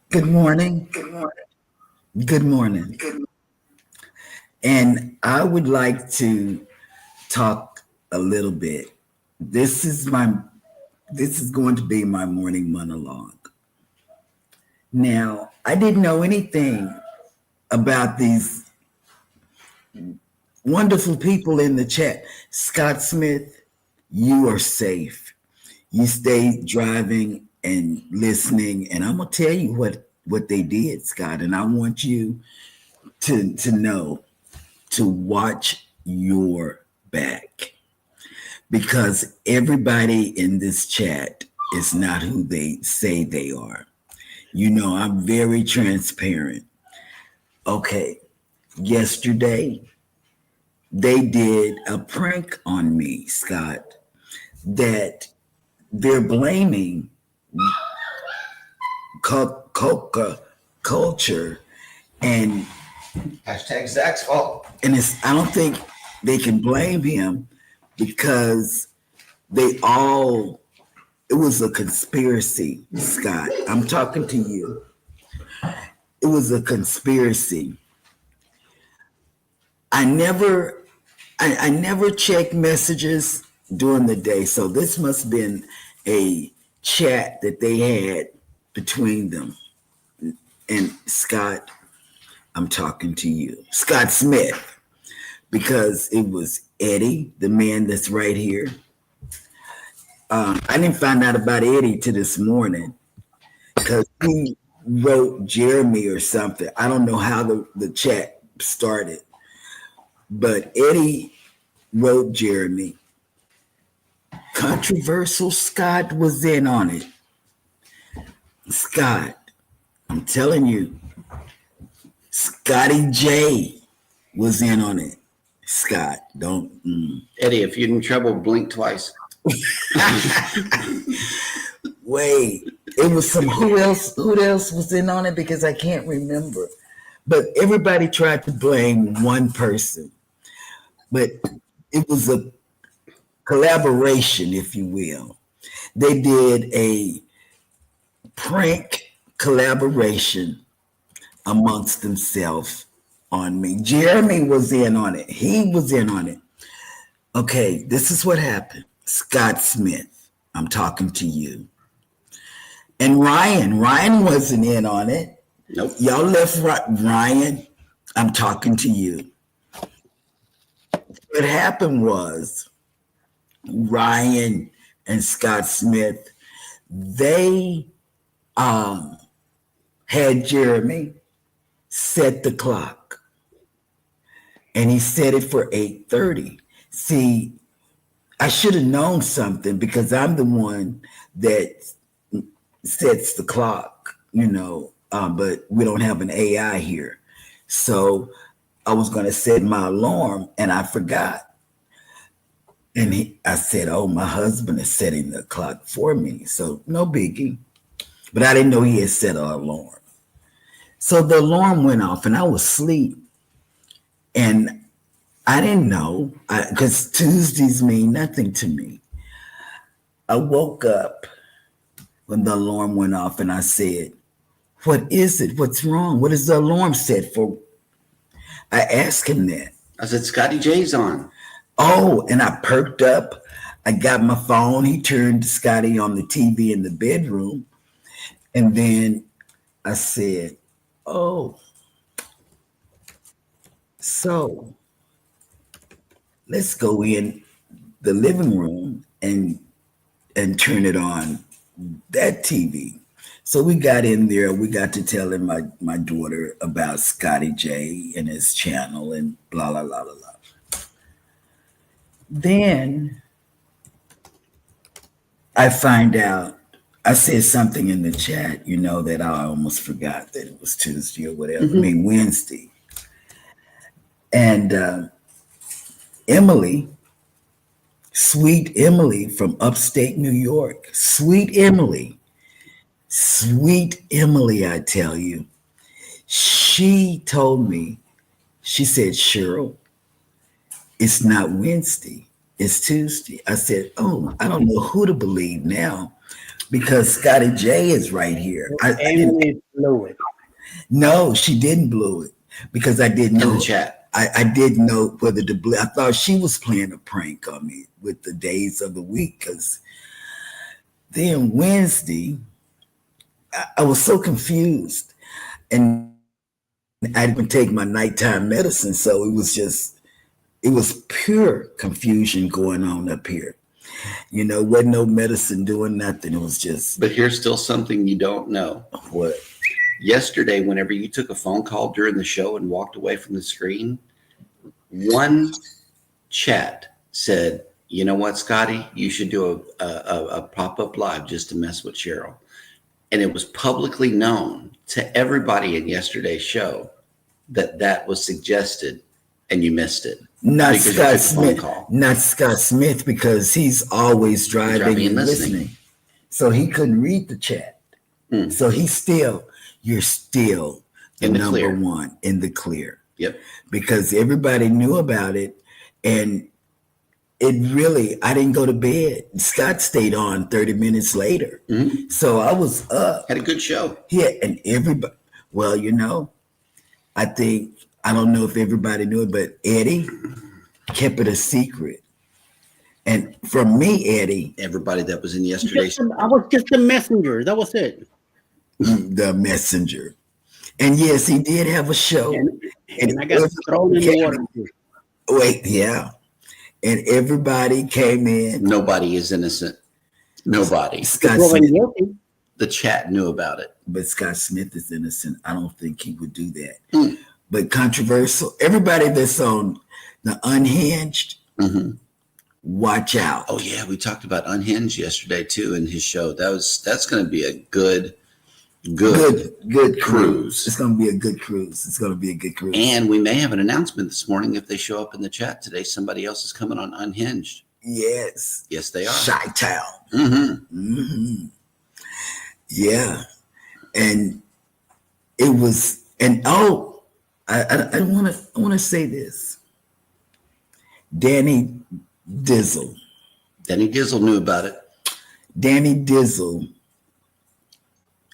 Good morning. Good morning. And I would like to talk a little bit. This is going to be my morning monologue. Now, I didn't know anything about these wonderful people in the chat. Scott Smith, you are safe. You stay driving and listening, and I'm gonna tell you what they did, Scott. And I want you to know to watch your back, because everybody in this chat is not who they say they are. You know, I'm very transparent. Okay, yesterday they did a prank on me, Scott, that they're blaming coca culture and hashtag Zach's fault. And I don't think they can blame him, because it was a conspiracy, Scott. I'm talking to you. It was a conspiracy. I never check messages during the day, so this must have been a chat that they had between them. And Scott, I'm talking to you, Scott Smith, because it was Eddie, the man that's right here. I didn't find out about Eddie till this morning, because he wrote Jeremy or something. I don't know how the chat started, but Eddie wrote Jeremy. Controversial Scott was in on it. Scott, I'm telling you, Scotty J was in on it. Scott, don't. Eddie, if you're in trouble, blink twice. Wait, it was some who else was in on it, because I can't remember. But everybody tried to blame one person. But it was a collaboration, if you will. They did a prank collaboration amongst themselves on me. Jeremy was in on it. He was in on it. Okay, this is what happened. Scott Smith, I'm talking to you. And Ryan wasn't in on it. Nope. Y'all left Ryan. I'm talking to you. What happened was Ryan and Scott Smith, they had Jeremy set the clock, and he set it for 8:30. See, I should have known something, because I'm the one that sets the clock, but we don't have an AI here. So I was going to set my alarm, and I forgot. And I said, oh, my husband is setting the clock for me. So no biggie. But I didn't know he had set an alarm. So the alarm went off and I was asleep. And I didn't know because Tuesdays mean nothing to me. I woke up when the alarm went off and I said, "What is it? What's wrong? What is the alarm set for?" I asked him that. I said, Scotty J's on. Oh, and I perked up. I got my phone. He turned Scotty on the TV in the bedroom. And then I said, "Oh, so let's go in the living room and turn it on that TV." So we got in there. We got to telling my daughter about Scotty J and his channel and blah, blah, blah, blah, blah. Then I find out, I said something in the chat, that I almost forgot that it was Tuesday or whatever. I mean, Wednesday. And Emily, sweet Emily from upstate New York, sweet Emily, I tell you, she told me, she said, "Sheryl, it's not Wednesday, it's Tuesday." I said, "Oh, I don't know who to believe now because Scotty J is right here." Emily blew it. No, she didn't blow it because I didn't know. In the chat. I didn't know whether to blue. I thought she was playing a prank on me with the days of the week because then Wednesday, I was so confused and I didn't take my nighttime medicine. So it was pure confusion going on up here. Wasn't no medicine doing nothing. It was just. But here's still something you don't know. What? Yesterday, whenever you took a phone call during the show and walked away from the screen, one chat said, "You know what, Scotty? You should do a pop-up live just to mess with Sheryl." And it was publicly known to everybody in yesterday's show that was suggested, and you missed it. Not Scott Smith. Not Scott Smith because he's always driving and listening. So he couldn't read the chat. So you're still the number one in the clear. Yep. Because everybody knew about it. And I didn't go to bed. Scott stayed on 30 minutes later. So I was up. Had a good show. Yeah. And everybody, I don't know if everybody knew it, but Eddie kept it a secret. And from me, Eddie. Everybody that was in yesterday's. I was just a messenger. That was it. The messenger. And yes, he did have a show. And I got thrown in the water. Wait, yeah. And everybody came in. Nobody is innocent. Nobody. Scott Smith. The chat knew about it. But Scott Smith is innocent. I don't think he would do that. But controversial. Everybody that's on the Unhinged, watch out. Oh yeah, we talked about Unhinged yesterday too in his show. That's going to be a good cruise. It's going to be a good cruise. And we may have an announcement this morning if they show up in the chat today. Somebody else is coming on Unhinged. Yes. Yes, they are. Chi-Town. Yeah. And it was, and I want to say this. Danny Dizzle knew about it. Danny Dizzle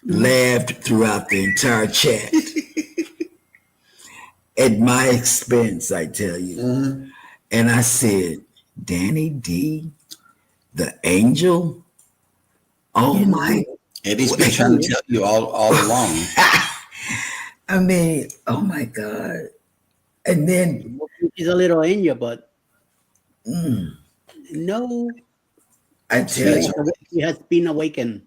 laughed throughout the entire chat at my expense, I tell you. And I said, "Danny D, the angel? Oh my." Eddie's been trying to tell you all along. I mean, oh my God. And then he's a little angel, but no. I tell you, he has been awakened.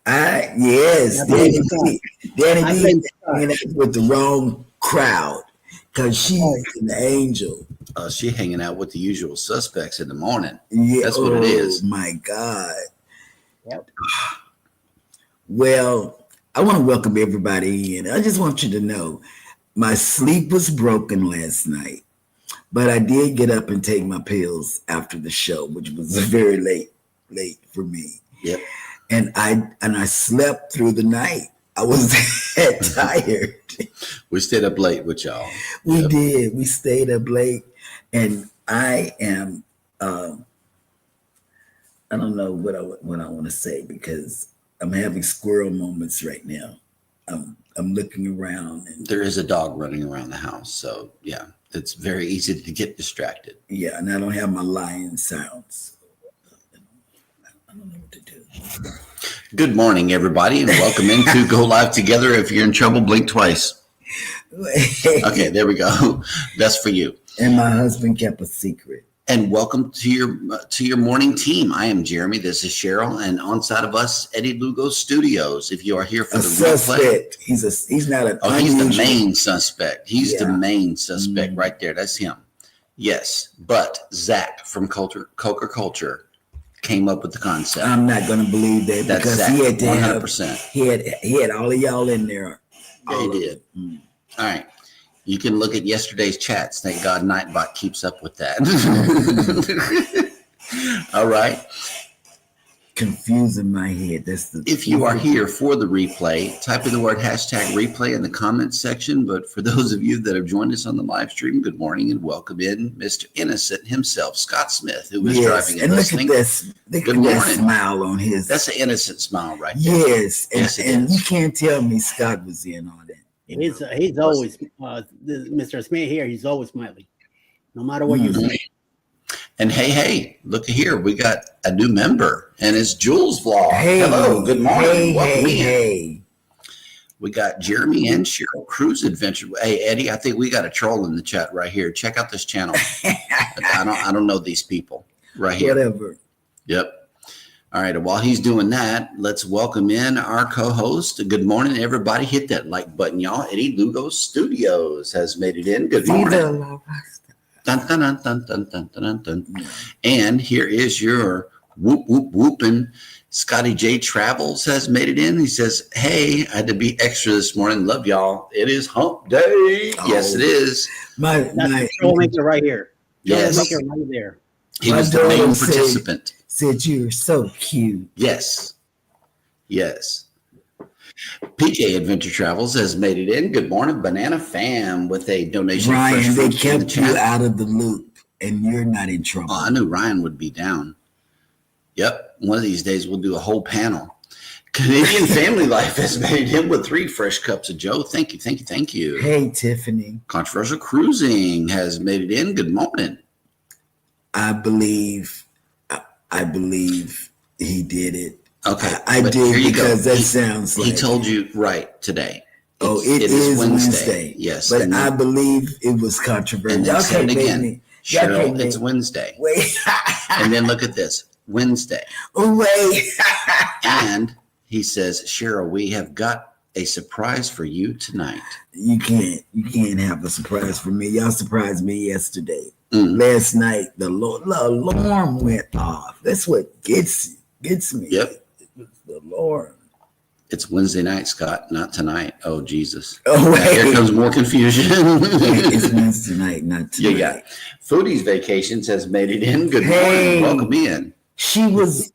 Yes, Danny D with the wrong crowd because she's an angel. She hanging out with the usual suspects in the morning. Yeah, that's what it is. Oh my God. Yep. Well, I want to welcome everybody in. I just want you to know my sleep was broken last night, but I did get up and take my pills after the show, which was very late for me. Yep. And I slept through the night. I was that tired. We stayed up late with y'all. We Yep. did. We stayed up late, and I am. I don't know what I want to say because I'm having squirrel moments right now. I'm looking around, and There is a dog running around the house, so yeah, it's very easy to get distracted. yeah, and I don't have my lion sounds. I don't know what to do. Good morning, everybody, and welcome into Go Live Together. If you're in trouble, blink twice. Okay, there we go. That's for you. And my husband kept a secret. And welcome to your morning team. I am Jeremy. This is Cheryl, and on side of us, Eddie Lugo Studios. If you are here for A the suspect. replay, He's not an. he's the unusual- main suspect. He's the Yeah. main suspect right there. That's him. Yes, but Zach from Coker Culture came up with the concept. I'm not going to believe that That's because Zach, he had to 100%. have. He had all of y'all in there. Yeah, he did. All right. You can look at yesterday's chats. Thank God Nightbot keeps up with that. All right. Confusing my head. That's the. If you are here for the replay, type in the word #replay in the comments section. But for those of you that have joined us on the live stream, good morning and welcome in Mr. Innocent himself, Scott Smith, who is driving and listening. Look at this. Look Good at that morning. smile on his. That's an innocent smile right there. yes, and, Yes, it and is. you can't tell me Scott was in on it. He's always Mr. Smith here. He's always smiling, no matter what you say. And hey, look here. We got a new member, and it's Jules Vlog. Hey, Hello, good morning. Welcome in. Hey. We got Jeremy and Sheryl Cruise Adventures. Hey, Eddie, I think we got a troll in the chat right here. Check out this channel. I don't know these people right here. Whatever. Yep. All right. And while he's doing that, let's welcome in our co-host. Good morning, everybody. Hit that like button, y'all. Eddie Lugo Studios has made it in. Good morning. Dun, dun, dun, dun, dun, dun, dun, dun. And here is your whooping. Scotty J Travels has made it in. He says, hey, I had to be extra this morning. Love y'all. It is hump day. Oh. Yes, it is. That's the troublemaker right here. Yes. Troublemaker right there. He My was the main daughter said- participant. Said you were so cute. Yes. Yes. PJ Adventure Travels has made it in. Good morning, Banana Fam, with a donation. Ryan, fresh they fruit in the kept you chat. out of the loop, and you're not in trouble. Oh, I knew Ryan would be down. Yep. One of these days we'll do a whole panel. Canadian Family Life has made it in with 3 fresh cups of Joe. Thank you, thank you, thank you. Hey, Tiffany. Controversial Cruising has made it in. Good morning. I believe he did it. Okay. I but did here you because go. that sounds like He told you right today. Oh, It is Wednesday. Yes. but and I then- believe it was controversial. and then Y'all say it can't make again. me. Y'all Cheryl, can't it's make- Wednesday. Wait. And then look at this. Wednesday. Oh, wait. And he says, Cheryl, we have got a surprise for you tonight. You can't have a surprise for me. Y'all surprised me yesterday. Mm. Last night, the alarm went off. That's what gets me. Yep. The alarm. It's Wednesday night, Scott, not tonight. Oh, Jesus. Oh, Now, here wait. comes more confusion. It's Wednesday night, not tonight. Yeah. Foodies Vacations has made it in. Good Hey. morning. Welcome in. She was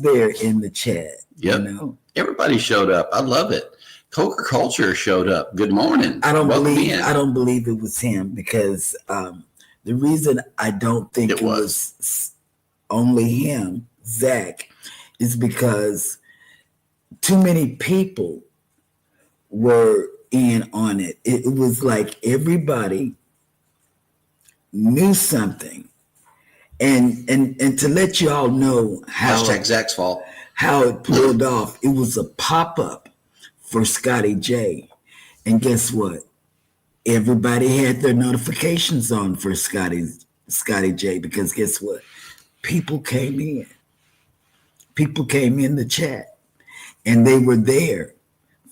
there in the chat. Yep. You know? Everybody showed up. I love it. Coker Culture showed up. Good morning. I don't Welcome believe in. I don't believe it was him because the reason I don't think It it was only him, Zach, is because too many people were in on it. It was like everybody knew something. And to let you all know Hashtag Zach's fault. how it pulled off, it was a pop-up for Scotty J. And guess what? Everybody had their notifications on for Scotty J, because guess what? People came in. People came in the chat and they were there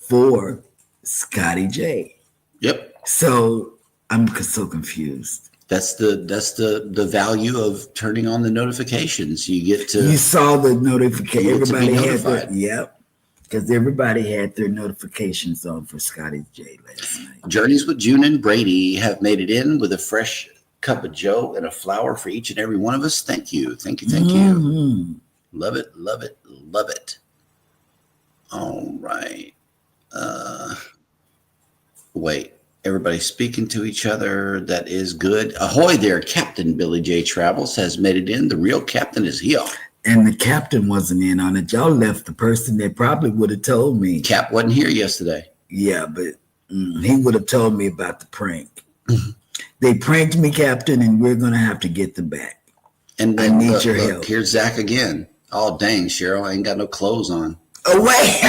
for Scotty J. Yep. So I'm so confused. That's the value of turning on the notifications. You get to You saw the notification. You get to be Everybody had their, notified. yep. Because everybody had their notifications on for Scotty J last night. Journeys with June and Brady have made it in with a fresh cup of Joe and a flower for each and every one of us. Thank you. Thank you. Thank you. Mhm. Love it. Love it. Love it. All right. Wait. Everybody's speaking to each other. That is good. Ahoy there, Captain Billy J. Travels has made it in. The real captain is here. And the captain wasn't in on it. Y'all left the person that probably would have told me. Cap wasn't here yesterday. Yeah, but he would have told me about the prank. They pranked me, Captain, and we're going to have to get them back. And I need your help. Here's Zach again. Oh, dang, Cheryl, I ain't got no clothes on. Oh, wait.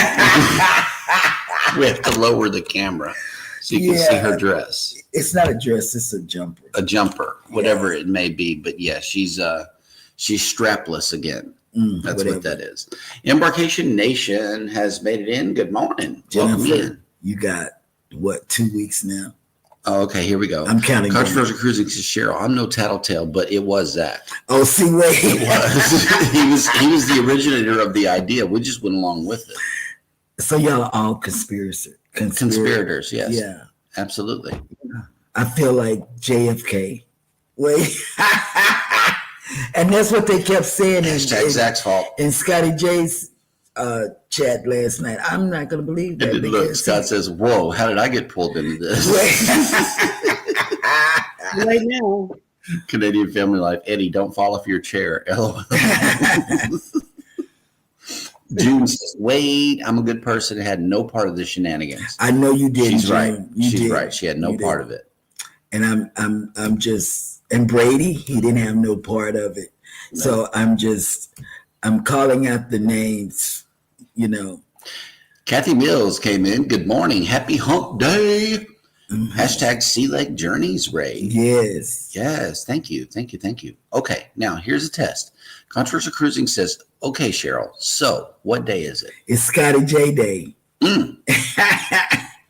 We have to lower the camera so you can see her dress. It's not a dress, it's a jumper. A jumper, whatever it may be. But yeah, she's strapless again. That's what that is. Embarkation Nation has made it in. Good morning. Welcome in. You got, what, 2 weeks now? Oh, okay, here we go. I'm counting. Controversial Cruising says, Cheryl, I'm no tattletale, but it was Zach. Oh, see, wait. It was. he was the originator of the idea. We just went along with it. So y'all are all conspirators, yes. Yeah. Absolutely. I feel like JFK. Wait. And that's what they kept saying in Zach's fault. In Scotty J's chat last night. I'm not going to believe that. Look, Scott says, whoa, how did I get pulled into this? Right now. Canadian Family Life. Eddie, don't fall off your chair. LOL. June says, Wade, I'm a good person and had no part of the shenanigans. I know you did. She's June. right. She's did. right. She had no part of it. And I'm just, and Brady, he didn't have no part of it. No. So I'm calling out the names, you know. Kathy Mills came in. Good morning. Happy hump day. Hashtag Sea Lake Journeys, Ray. Yes. Yes. Thank you. Okay. Now here's a test. Controversial Cruising says, okay, Cheryl. So what day is it? It's Scotty J Day.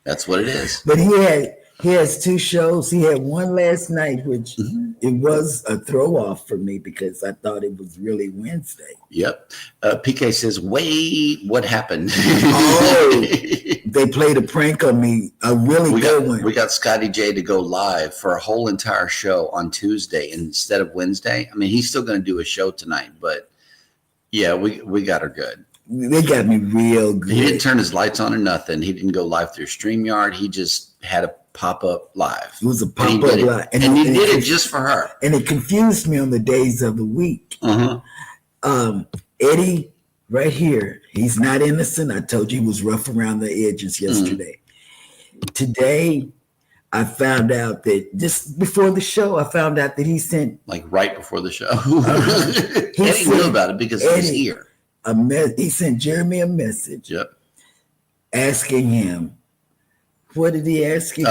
That's what it is. But he has two shows. He had one last night, which it was a throw off for me because I thought it was really Wednesday. Yep. PK says, wait, what happened? Oh, they played a prank on me. A really good one. We got Scotty J to go live for a whole entire show on Tuesday instead of Wednesday. I mean, he's still going to do a show tonight, but yeah, we got her good. They got me real good. He didn't turn his lights on or nothing. He didn't go live through StreamYard. He just had a pop-up live. It was a pop-up live. And he did it just for her. And it confused me on the days of the week. Eddie, right here, he's not innocent. I told you he was rough around the edges yesterday. Today, I found out that just before the show, I found out that he sent... Like right before the show. Eddie knew about it because he was here. He sent Jeremy a message. Yep. Asking him, what did he ask him?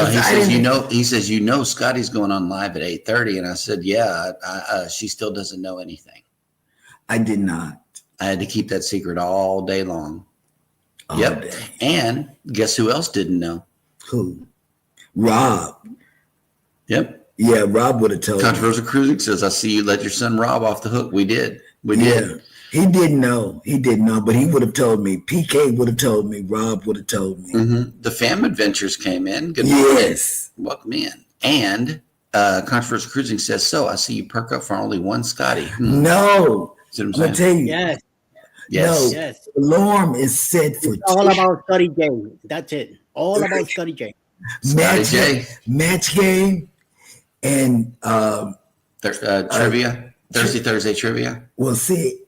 He says, Scotty's going on live at 8:30. And I said, yeah, she still doesn't know anything. I did not. I had to keep that secret all day long. All day. And guess who else didn't know? Who? Rob. Yep. Yeah, Rob would have told me. Controversial Cruising says, I see you let your son Rob off the hook. We did. We did. He didn't know. But he would have told me. PK would have told me. Rob would have told me. The Fam Adventures came in. Good morning. Yes. Welcome in. And Controversial Cruising says, so I see you perk up for only one Scotty. No. See what I'm I'll tell you. Yes. No. Yes. Alarm is set for... It's all about Scotty J. That's it. All about Scotty J. Match game and... trivia. Thursday trivia. Well, see,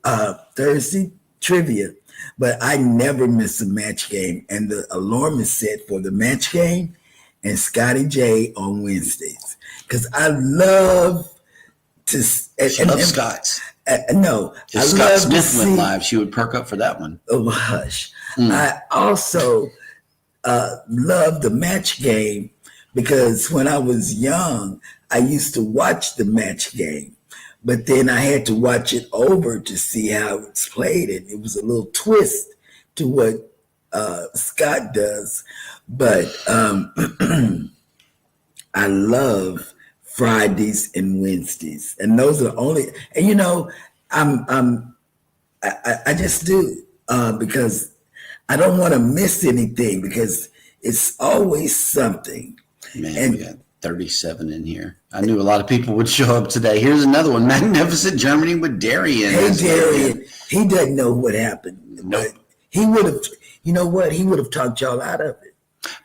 Thursday trivia, but I never miss a match game, and the alarm is set for the match game and Scotty J on Wednesdays because I love to. Scott's. No, if Scott Smith went live, she would perk up for that one. Oh hush! I also love the match game because when I was young, I used to watch the match game. But then I had to watch it over to see how it's played. And it was a little twist to what Scott does. But I love Fridays and Wednesdays. And those are only, and I just do because I don't want to miss anything because it's always something. Man, we got 37 in here. I knew a lot of people would show up today. Here's another one. Magnificent Germany with Darian. Hey, Darian. He doesn't know what happened. Nope. But he would have. You know what? He would have talked y'all out of it.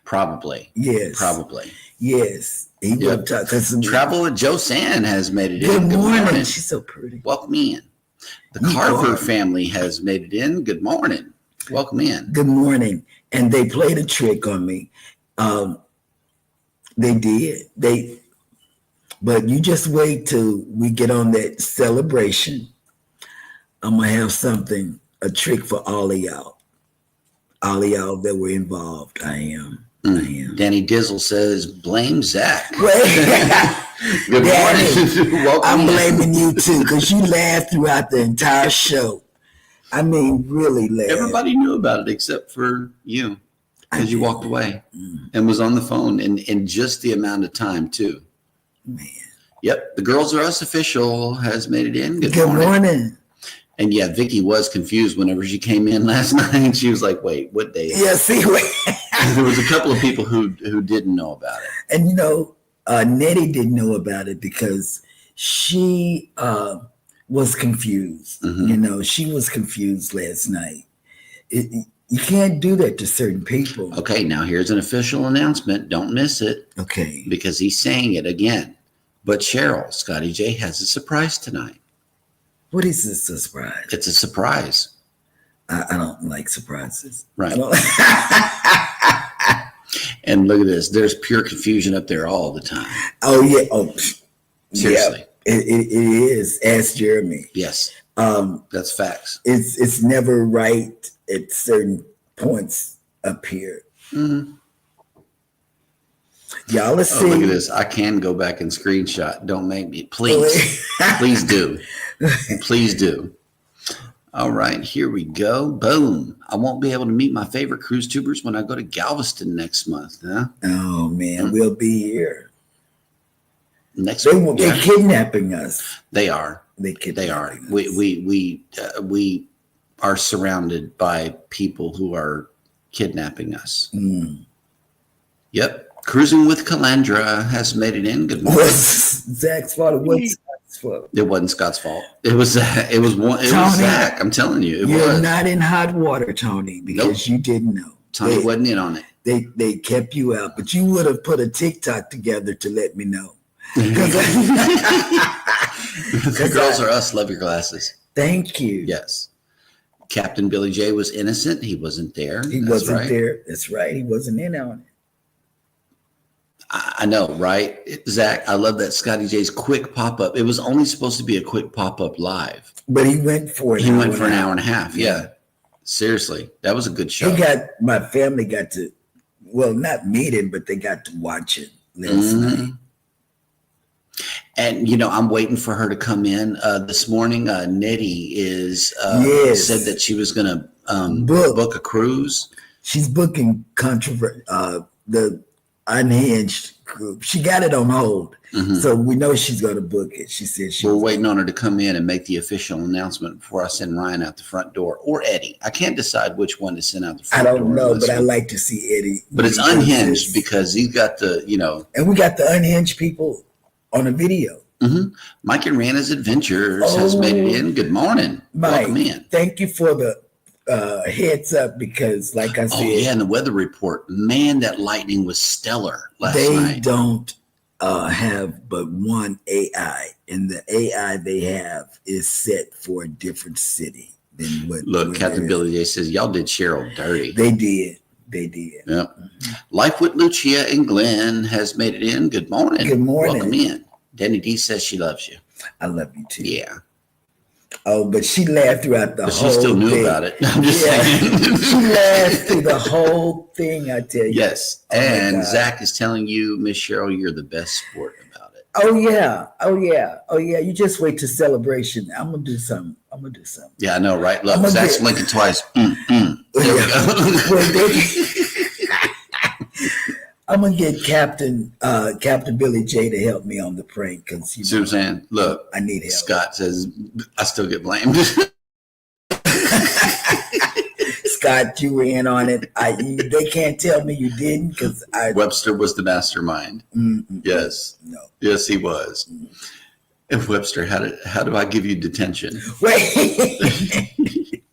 Probably. Yes. Probably. Yes. He would have talked. Travel with Joe San has made it Good in. morning. She's so pretty. Welcome in. The Carver family has made it in. Good morning. Welcome in. Good morning. And they played a trick on me. They did. But you just wait till we get on that celebration. I'm gonna have something, a trick for all of y'all. All of y'all that were involved. I am. Danny Dizzle says, blame Zach. Good morning. I'm blaming you too, because you laughed throughout the entire show. I mean, really laughed. Everybody knew about it except for you, because you walked away and was on the phone in just the amount of time too. Man. Yep. The Girls Are Us official has made it in. Good morning. And yeah, Vicky was confused whenever she came in last night. She was like, wait, what day is it? Yeah, see, There was a couple of people who didn't know about it. And, Nettie didn't know about it because she was confused. Mm-hmm. She was confused last night. You can't do that to certain people. Okay, now here's an official announcement. Don't miss it. Okay. Because he's saying it again. But Cheryl, Scotty J has a surprise tonight. What is this surprise? It's a surprise. I don't like surprises. Right. And look at this. There's pure confusion up there all the time. Oh, yeah. Oh, seriously. Yeah, it is. Ask Jeremy. Yes. That's facts. It's never right at certain points up here. Mm-hmm. Y'all, let's see. Look at this. I can go back and screenshot. Don't make me. Please. Please do. Please do. All right, here we go. Boom. I won't be able to meet my favorite cruise tubers when I go to Galveston next month. Huh? Oh, man. We'll be here. Next They're kidnapping us. They are. They are. Us. We are surrounded by people who are kidnapping us. Yep. Cruising with Calandra has made it in. Good morning. Zach's fault. It wasn't Scott's fault. It wasn't Scott's fault. It was Zach. I'm telling you. You're not in hot water, Tony, because you didn't know. Tony wasn't in on it. They kept you out, but you would have put a TikTok together to let me know. The Girls Are Us. Love your glasses. Thank you. Yes. Captain Billy J was innocent. He wasn't there. He wasn't there. That's right. He wasn't in on it. I know, right? Zach, I love that Scotty J's quick pop-up. It was only supposed to be a quick pop-up live. But he went for it. He went for an hour and a half. Yeah. Seriously. That was a good show. My family got to, well, not meet him, but they got to watch it last night. And, I'm waiting for her to come in. This morning, Nettie said that she was going to book a cruise. She's booking the Unhinged group. She got it on hold. So we know she's going to book it. She said we're waiting on her to come in and make the official announcement before I send Ryan out the front door or Eddie. I can't decide which one to send out the front door. I don't know, but I like to see Eddie. But it's Unhinged because he's got the, And we got the Unhinged people on a video. Mike and Rana's Adventures has made it in. Good morning. Mike, welcome in. Thank you for the heads up because, like I said, and the weather report. Man, that lightning was stellar last night. They don't have but one AI, and the AI they have is set for a different city than what. Look, Captain Billy J says y'all did Cheryl dirty. They did. Yep. Life with Lucia and Glenn has made it in. Good morning. Good morning. Welcome in. Danny D says she loves you. I love you too. Yeah. Oh, but she laughed throughout the whole thing. She still knew about it. I'm just saying. She laughed through the whole thing, I tell you. Yes. And Zach is telling you, Miss Cheryl, you're the best sport about it. Oh, yeah. You just wait till celebration. I'm going to do something. Yeah, I know, right? Look, Zach's blinking twice. There we go. I'm gonna get Captain Billy J to help me on the prank because see what I'm saying. Look, I need help. Scott says I still get blamed. Scott, you were in on it. They can't tell me you didn't because Webster was the mastermind. Yes, no, yes, he was. And Webster, how do I give you detention? Wait.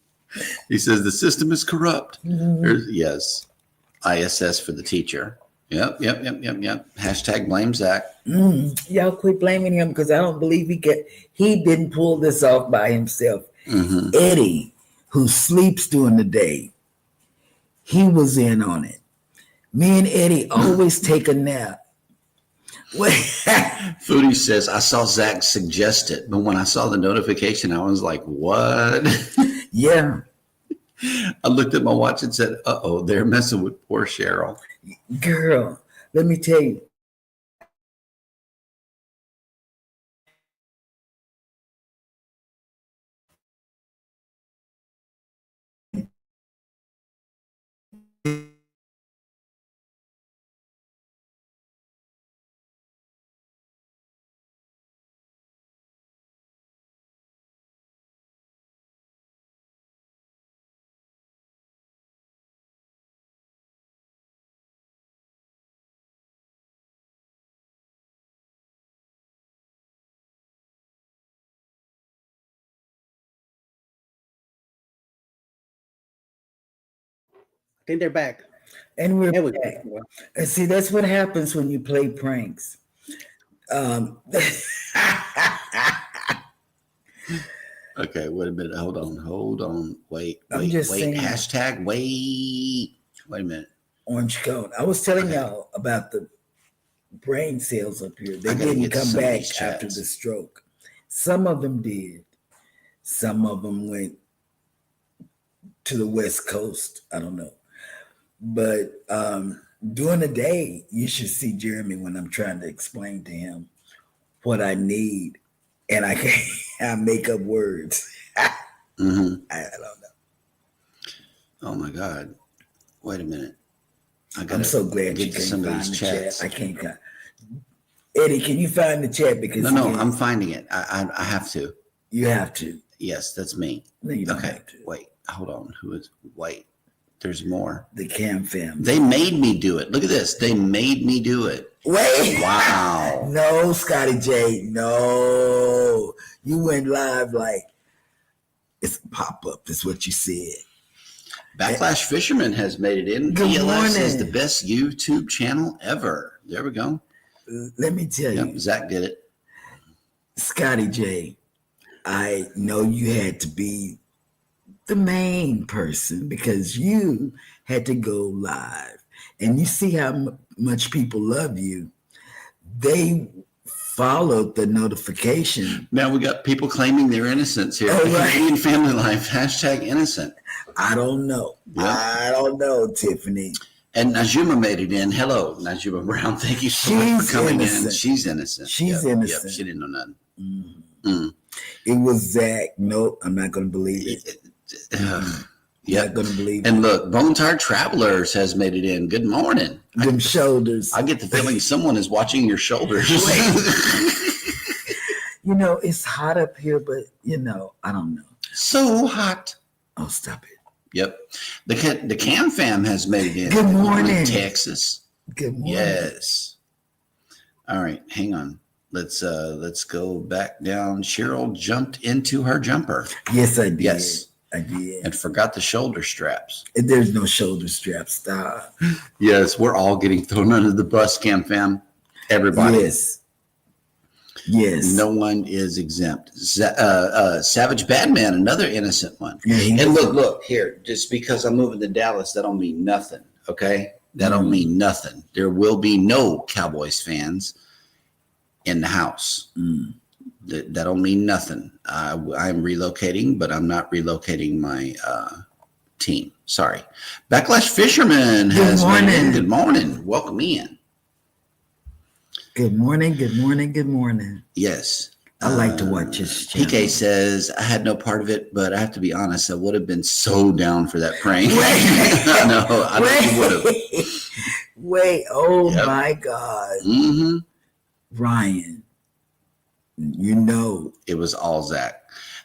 He says the system is corrupt. Yes. ISS for the teacher. Yep. Hashtag blame Zach. Y'all quit blaming him because I don't believe he didn't pull this off by himself. Eddie, who sleeps during the day, he was in on it. Me and Eddie always take a nap. Foodie says, I saw Zach suggest it, but when I saw the notification, I was like, what? Yeah. I looked at my watch and said, uh-oh, they're messing with poor Cheryl. Girl, let me tell you. I think they're back. And we're There we back. go. And see, that's what happens when you play pranks. Okay, wait a minute. Hold on. Wait. I'm just saying. Hashtag wait. Wait a minute. Orange cone. I was telling y'all about the brain cells up here. They I gotta didn't get come some of back these after chats. the stroke. Some of them did. Some of them went to the West Coast. I don't know. But during the day, you should see Jeremy when I'm trying to explain to him what I need. And I make up words. Mm-hmm. I don't know. Oh my God. Wait a minute. I'm so glad you get to can't some of find these the chats. chat. I can't. Eddie, can you find the chat? Because No, I'm finding it. I have to. You have to. Yes, that's me. No, you don't Okay, have to. wait, hold on. Wait, there's more. The Cam family. They made me do it. Look at this. They made me do it. Wait. Wow. No, Scotty J. No. You went live like it's a pop-up. That's what you said. Backlash Fisherman has made it in. Good PLS is morning. the best YouTube channel ever. There we go. Let me tell Yep, you, Zach did it. Scotty J, I know you had to be the main person because you had to go live. And you see how much people love you. They followed the notification. Now we got people claiming their innocence here. Oh, right. Canadian Family Life, hashtag innocent. I don't know. Yep. I don't know, Tiffany. And Najuma made it in. Hello, Najuma Brown. Thank you so much She's for coming innocent. in. She's innocent. She's innocent. Yep, she didn't know nothing. Mm-hmm. It was Zach. Nope, I'm not going to believe it. Yeah, Not going to believe and it. look, Bone Tired Travelers has made it in. Good morning. Them shoulders. I get the feeling someone is watching your shoulders. You know, it's hot up here, but, I don't know. So hot. Oh, stop it. Yep. The Cam Fam has made it in. Good morning. Texas. Good morning. Yes. All right, hang on. Let's go back down. Cheryl jumped into her jumper. Yes, I did. Yes. I did. And forgot the shoulder straps. There's no shoulder strap. Stop. Yes, we're all getting thrown under the bus, Cam Fam. Everybody. Yes. No one is exempt. Savage Badman, another innocent one. Yeah, And look, here, just because I'm moving to Dallas, that don't mean nothing, okay? That don't mean nothing. There will be no Cowboys fans in the house. That don't mean nothing. I'm relocating, but I'm not relocating my team. Sorry. Backlash Fisherman has made it in. Good morning. Welcome in. Good morning. Good morning. Good morning. Yes. I like to watch his channel. PK says, I had no part of it, but I have to be honest, I would have been so down for that prank. No, I know you would have. Wait, my God. Mm-hmm. Ryan, it was all Zach.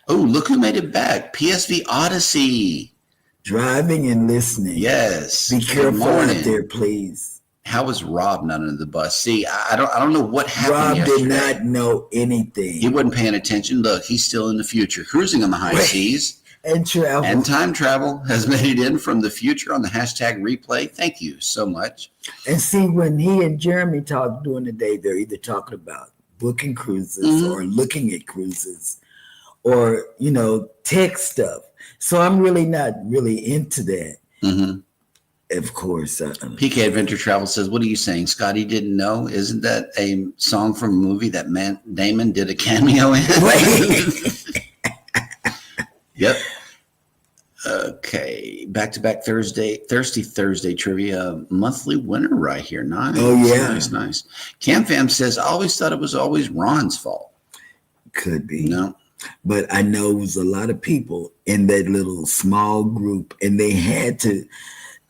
Oh, look who made it back. PSV Odyssey. Driving and listening. Yes. Be careful out there, please. How was Rob not under the bus? See, I don't know what happened Rob yesterday. did not know anything. He wasn't paying attention. Look, he's still in the future, cruising on the high seas. And travel. And time travel has made it in from the future on the hashtag replay. Thank you so much. And see, when he and Jeremy talk during the day, they're either talking about booking cruises or looking at cruises or, tech stuff. So I'm really not really into that. Of course. PK Adventure Travel says, what are you saying? Scotty didn't know? Isn't that a song from a movie that Damon did a cameo in? Yep. Okay. Back-to-back Thirsty Thursday trivia. Monthly winner right here. Nice. Oh, yeah. Nice. Cam Fam says, I always thought it was always Ron's fault. Could be. No. But I know it was a lot of people in that little small group, and they had to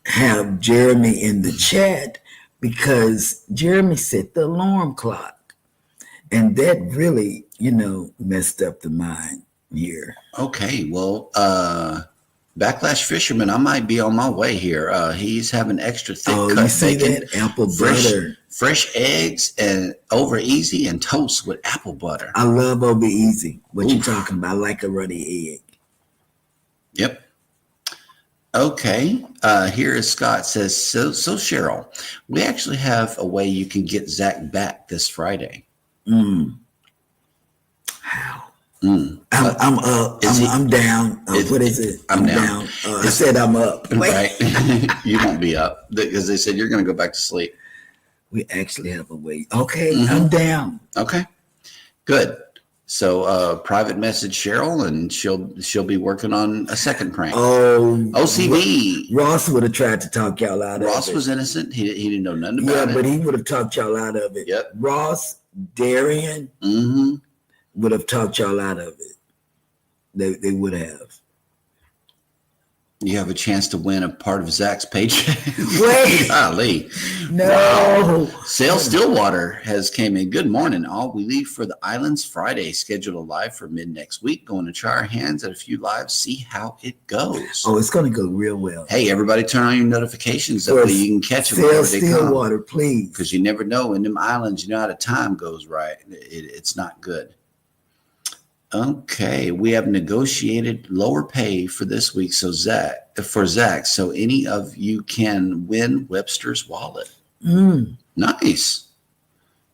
have Jeremy in the chat because Jeremy set the alarm clock. And that really, messed up the mind here. Okay. Well, Backlash Fisherman, I might be on my way here. He's having extra thick cut you see bacon, that? Apple butter. fresh eggs, and over easy, and toast with apple butter. I love over easy. What you talking about? I like a runny egg. Yep. Okay. Here is Scott says, so Cheryl, we actually have a way you can get Zach back this Friday. How? I'm up. I'm down. What is it? I'm down. I said I'm up. Right. You won't be up because they said you're going to go back to sleep. We actually have a way. Okay. I'm down. Okay. Good. So private message Cheryl, and she'll be working on a second prank. Oh, OCB. Ross would have tried to talk y'all out of it. Ross was innocent. He didn't know nothing about it. Yeah, but he would have talked y'all out of it. Yep. Ross, Darian would have talked y'all out of it. They would have. You have a chance to win a part of Zach's paycheck. Wait. Golly. No. Wow. Sail Stillwater has came in. Good morning, all. We leave for the islands Friday, scheduled a live for mid next week. Going to try our hands at a few lives, see how it goes. Oh, it's going to go real well. Hey, everybody, turn on your notifications that way you can catch them Sail before they come. Stillwater, please. Because you never know in them islands, how the time goes right. It's not good. Okay, we have negotiated lower pay for this week. So Zach, so any of you can win Webster's wallet. Nice.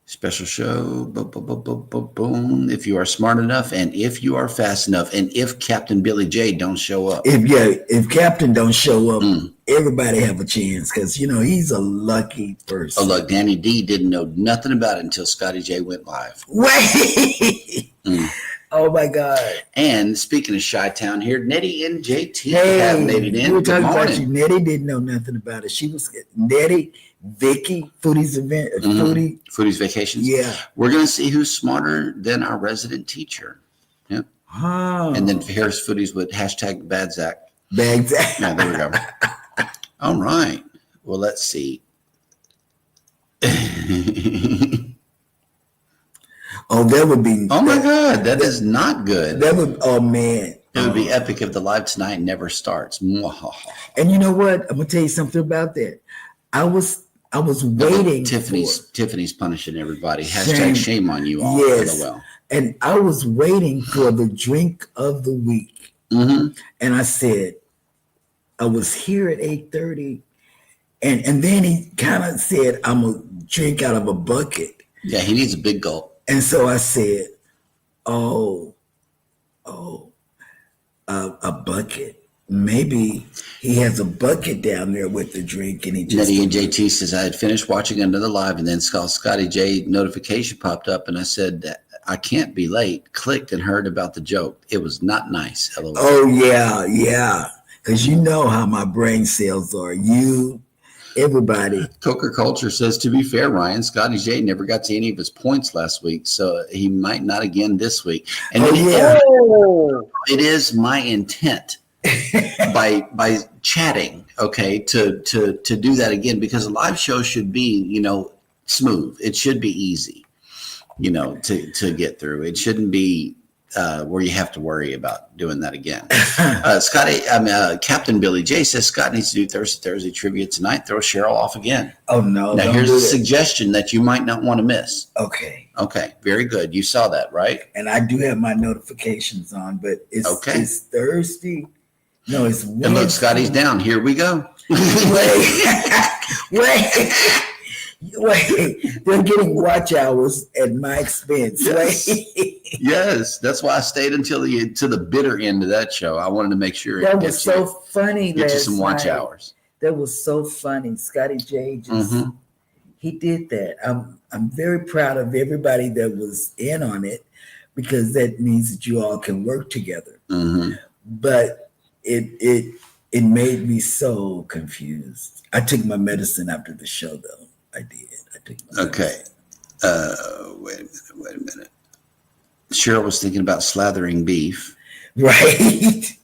Special show. Boom. If you are smart enough, and if you are fast enough, and if Captain Billy J don't show up. If Captain don't show up, everybody have a chance because he's a lucky person. Oh look, Danny D didn't know nothing about it until Scotty J went live. Wait. Oh my God! And speaking of Chi-Town here, Nettie and JT have made it in. We were talking about you. Nettie didn't know nothing about it. She was Nettie, Vicky, Foodie's event, Foodie's Vacations. Yeah, we're gonna see who's smarter than our resident teacher. Yep. Oh. And then Harris Foodies with hashtag Bad Zach. Bad Zach. Yeah, there we go. All right. Well, let's see. Oh, that would be. Oh my God, that is not good. That would. Oh man, it would be epic if the live tonight never starts. And you know what? I'm gonna tell you something about that. I was waiting. Tiffany's punishing everybody. Hashtag shame on you all. Yes. And I was waiting for the drink of the week, and I said, I was here at 8:30, and then he kind of said, I'm gonna drink out of a bucket. Yeah, he needs a big gulp. And so I said, a bucket. Maybe he has a bucket down there with the drink, and he just. Nettie and JT says, I had finished watching another live, and then Scotty J notification popped up, and I said, I can't be late. Clicked and heard about the joke. It was not nice. LOL. Oh yeah, because you know how my brain cells are. Everybody. Coker Culture says, to be fair, Ryan, Scotty J never got to any of his points last week, so he might not again this week. And it is my intent by chatting, okay, to do that again, because a live show should be, smooth. It should be easy, to get through. It shouldn't be where you have to worry about doing that again. Captain Billy J says Scott needs to do Thursday trivia tonight. Throw Sheryl off again. Oh no! Now here's a suggestion that you might not want to miss. Okay. Okay. Very good. You saw that, right? And I do have my notifications on, but it's Thursday. No, it's Wednesday. And look, Scotty's down. Here we go. Wait. They're getting watch hours at my expense. Yes. Yes, that's why I stayed until the bitter end of that show. I wanted to make sure that was so funny. Get you some watch hours. That was so funny. Scotty J just he did that. I'm very proud of everybody that was in on it, because that means that you all can work together. But it made me so confused. I took my medicine after the show, though. I did. I took my medicine. Wait a minute. Sheryl was thinking about slathering beef. Right.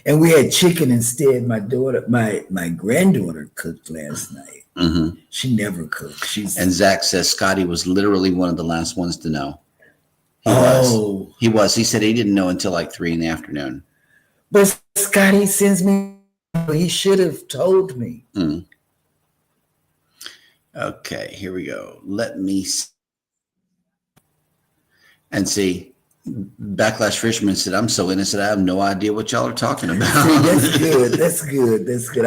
And we had chicken instead. My granddaughter cooked last night. She never cooked. And Zach says Scotty was literally one of the last ones to know. He was. He said he didn't know until like 3 p.m. But Scotty sends me. He should have told me. Okay, here we go. Let me see. And see, Backlash Fisherman said, I'm so innocent, I have no idea what y'all are talking about. That's good. That's good. That's good.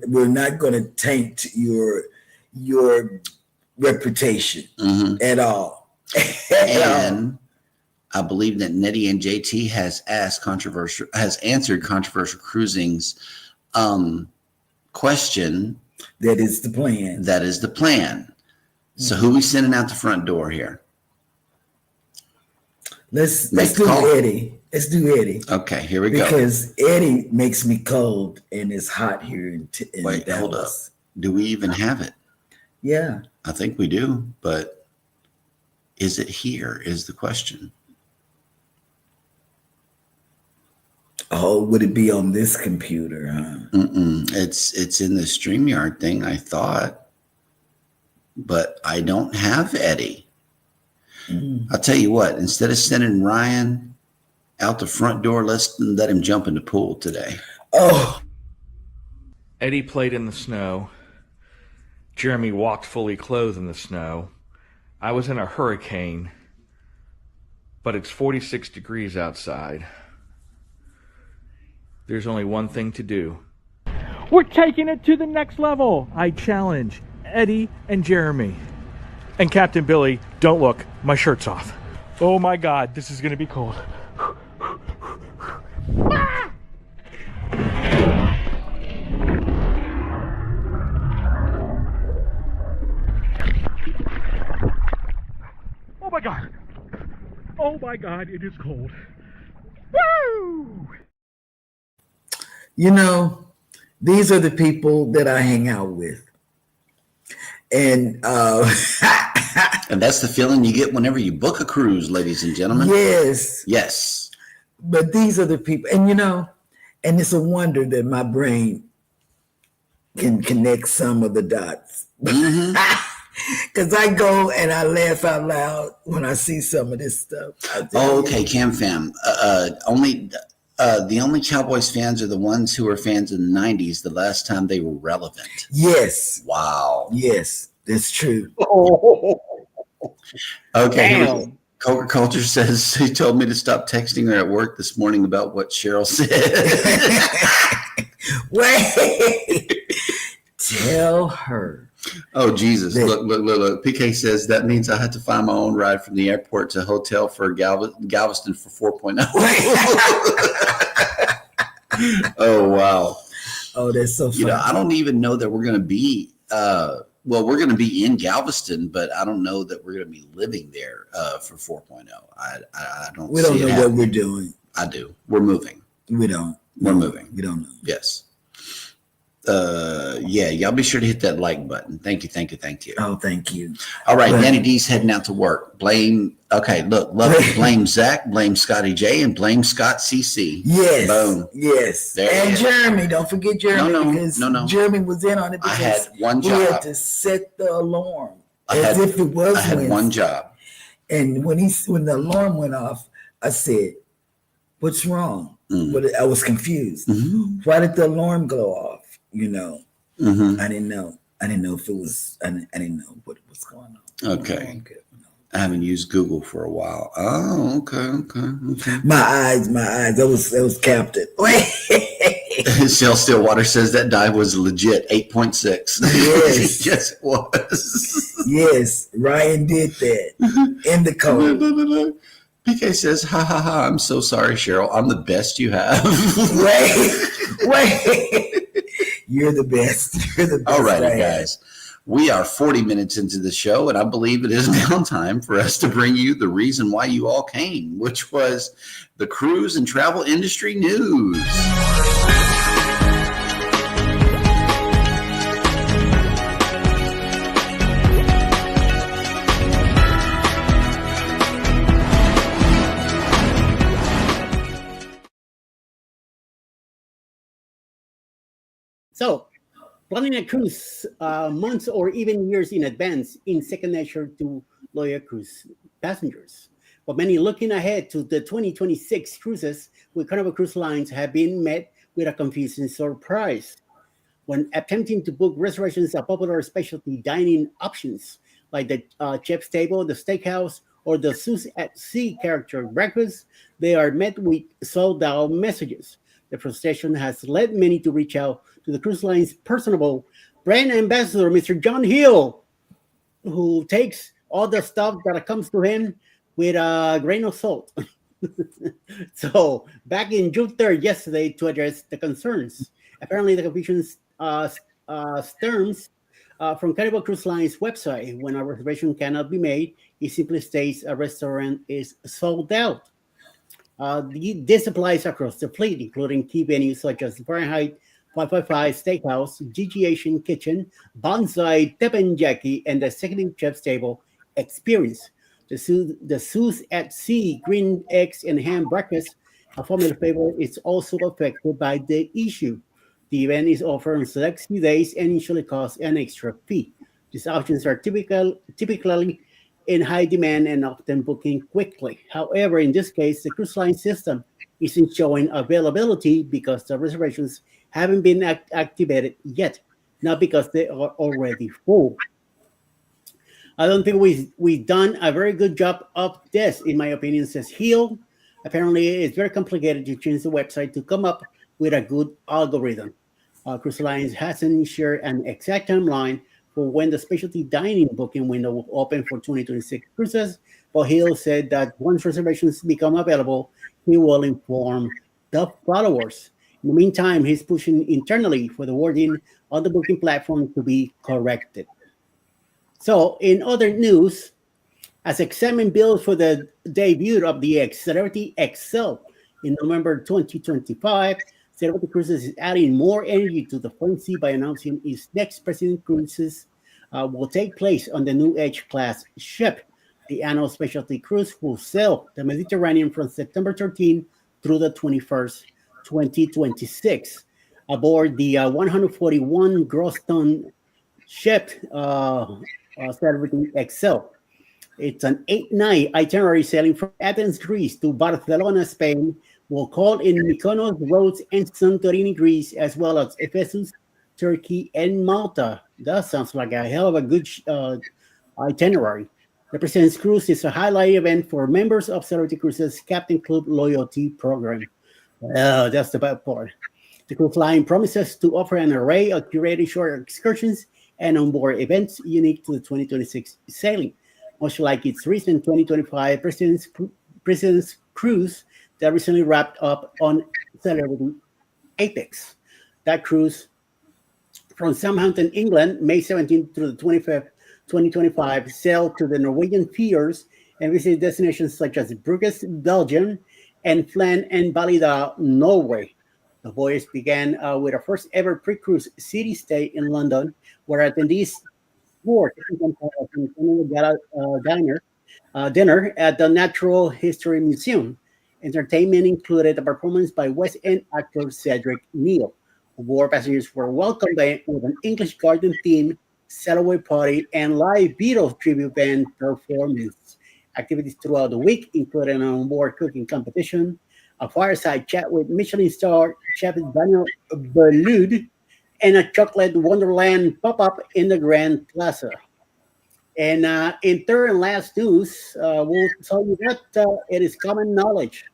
We're not gonna taint your reputation at all. And I believe that Nettie and JT has answered Controversial Cruising's question. That is the plan. That is the plan. So who we sending out the front door here? Let's do Eddie. Let's do Eddie. Okay, here we go. Because Eddie makes me cold and it's hot here in Wait, Dallas. hold up. Do we even have it? Yeah. I think we do, but is it here is the question. Oh, would it be on this computer, huh? It's in the StreamYard thing, I thought. But I don't have Eddie. I'll tell you what, instead of sending Ryan out the front door, let's let him jump in the pool today. Oh. Eddie played in the snow. Jeremy walked fully clothed in the snow. I was in a hurricane, but it's 46 degrees outside. There's only one thing to do. We're taking it to the next level. I challenge Eddie and Jeremy. And Captain Billy, don't look, my shirt's off. Oh my God, this is gonna be cold. Oh my God. Oh my God, it is cold. Woo! You know, these are the people that I hang out with. And and that's the feeling you get whenever you book a cruise, ladies and gentlemen. Yes. But these are the people, and you know, and it's a wonder that my brain can connect some of the dots. Because I go and I laugh out loud when I see some of this stuff. Okay, Cam Fam. The only Cowboys fans are the ones who were fans in the 90s, the last time they were relevant. Yes. Wow. Yes, that's true. Okay. Coker Culture says he told me to stop texting her at work this morning about what Sheryl said. Wait. Tell her. Oh, Jesus. Look. PK says that means I had to find my own ride from the airport to hotel for Galveston for 4.0. Oh, wow. Oh, that's so funny. You know, I don't even know that we're going to be, we're going to be in Galveston, but I don't know that we're going to be living there for 4.0. I don't We don't know what we're doing. I do. We're moving. We don't. We're moving. We don't know. Yes. Y'all be sure to hit that like button. Thank you. Oh, thank you. All right, Danny D's heading out to work. Blame Zach, blame Scotty J, and blame Scott CC. Yes. Boom. Yes. And Jeremy, don't forget Jeremy. No. Jeremy was in on it because I had one job. We had to set the alarm if it was I had Wednesday. one job. And when the alarm went off, I said, What's wrong? Mm. But I was confused. Mm-hmm. Why did the alarm go off? You know, Mm-hmm. I didn't know. I didn't know if it was. I didn't know what was going on. Okay. I'm good. I haven't used Google for a while. Oh, okay. My eyes. That was Captain. Wait. Shell Stillwater says that dive was legit 8.6. Yes. Yes, it was. Yes, Ryan did that in the code. PK says, ha ha ha, I'm so sorry, Cheryl. I'm the best you have. Wait. You're the best. You're the best. All righty, guys. We are 40 minutes into the show, and I believe it is now time for us to bring you the reason why you all came, which was the cruise and travel industry news. So, planning a cruise months or even years in advance in second nature to loyal cruise passengers. But many looking ahead to the 2026 cruises with Carnival Cruise Lines have been met with a confusing surprise. When attempting to book reservations at popular specialty dining options like the Chef's Table, the Steakhouse, or the Sus at Sea character breakfast, they are met with sold out messages. The frustration has led many to reach out to the cruise line's personable brand ambassador, Mr. John Hill, who takes all the stuff that comes to him with a grain of salt. So, back in June 3rd, yesterday, to address the concerns, apparently the confusion stems from Carnival Cruise Line's website. When a reservation cannot be made, it simply states a restaurant is sold out. This applies across the fleet, including key venues such as Fahrenheit 555 Steakhouse, GG Asian Kitchen, Bonsai Teppanyaki, and the Executive Chef's Table Experience. The Sus at Sea green eggs and ham breakfast, a formula favorite, is also affected by the issue. The event is offered on select few days and usually costs an extra fee. These options are typically in high demand and often booking quickly. However, in this case, the cruise line system isn't showing availability because the reservations haven't been activated yet, not because they are already full. I don't think we've done a very good job of this, in my opinion, says Hill. Apparently, it's very complicated to change the website to come up with a good algorithm. Cruise Lines hasn't shared an exact timeline for when the specialty dining booking window will open for 2026 cruises, but Hill said that once reservations become available, he will inform the followers. In the meantime, he's pushing internally for the wording on the booking platform to be corrected. So, in other news, as excitement builds for the debut of the Celebrity XL in November 2025, Celebrity Cruises is adding more energy to the frenzy by announcing its next President Cruises will take place on the new Edge class ship. The annual specialty cruise will sail the Mediterranean from September 13 through the 21st, 2026. Aboard the 141 gross ton ship, Celebrity XL. It's an 8-night itinerary sailing from Athens, Greece to Barcelona, Spain. Will call in Mykonos, Rhodes, and Santorini, Greece, as well as Ephesus, Turkey, and Malta. That sounds like a hell of a good itinerary. The President's Cruise is a highlight event for members of Celebrity Cruises Captain Club Loyalty Program. That's the bad part. The cruise line promises to offer an array of curated short excursions and onboard events unique to the 2026 sailing, much like its recent 2025 President's Cruise that recently wrapped up on Celebrity Apex. That cruise from Southampton, England, May 17th through the 25th, 2025, sailed to the Norwegian fjords and visited destinations such as Bruges, Belgium, and Flan and Ballydal, Norway. The voyage began with a first ever pre-cruise city stay in London, where attendees were dinner at the Natural History Museum. Entertainment included a performance by West End actor Cedric Neal. War passengers were welcomed with an English garden theme, sailaway party, and live Beatles tribute band performance. Activities throughout the week included an onboard cooking competition, a fireside chat with Michelin star chef Daniel Berlude, and a chocolate wonderland pop-up in the Grand Plaza. And in third and last news, we'll tell you that it is common knowledge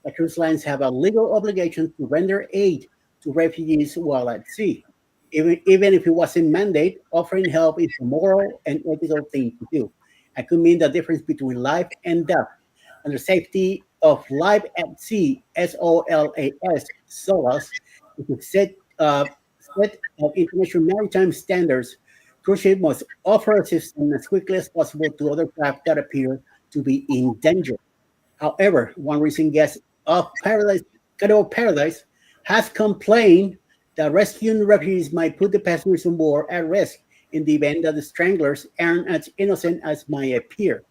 that cruise lines have a legal obligation to render aid to refugees while at sea. Even if it wasn't mandate, offering help is a moral and ethical thing to do. It could mean the difference between life and death. And the safety of life at sea, SOLAS, is a set of international maritime standards. Cruise ship must offer assistance as quickly as possible to other craft that appear to be in danger. However, one recent guest of Paradise has complained that rescuing refugees might put the passengers on board at risk in the event that the stranglers aren't as innocent as might appear.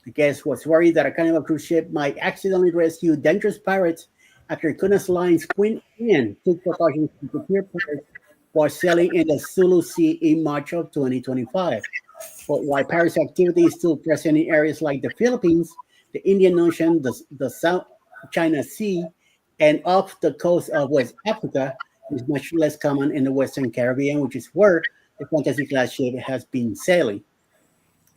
The guest was worried that a Carnival cruise ship might accidentally rescue dangerous pirates after Kunas Line's Queen Anne took precautions to prepare pirates while sailing in the Sulu Sea in March of 2025. But while piracy activity is still present in areas like the Philippines, the Indian Ocean, the South China Sea, and off the coast of West Africa, is much less common in the Western Caribbean, which is where the Fantasy class ship has been sailing.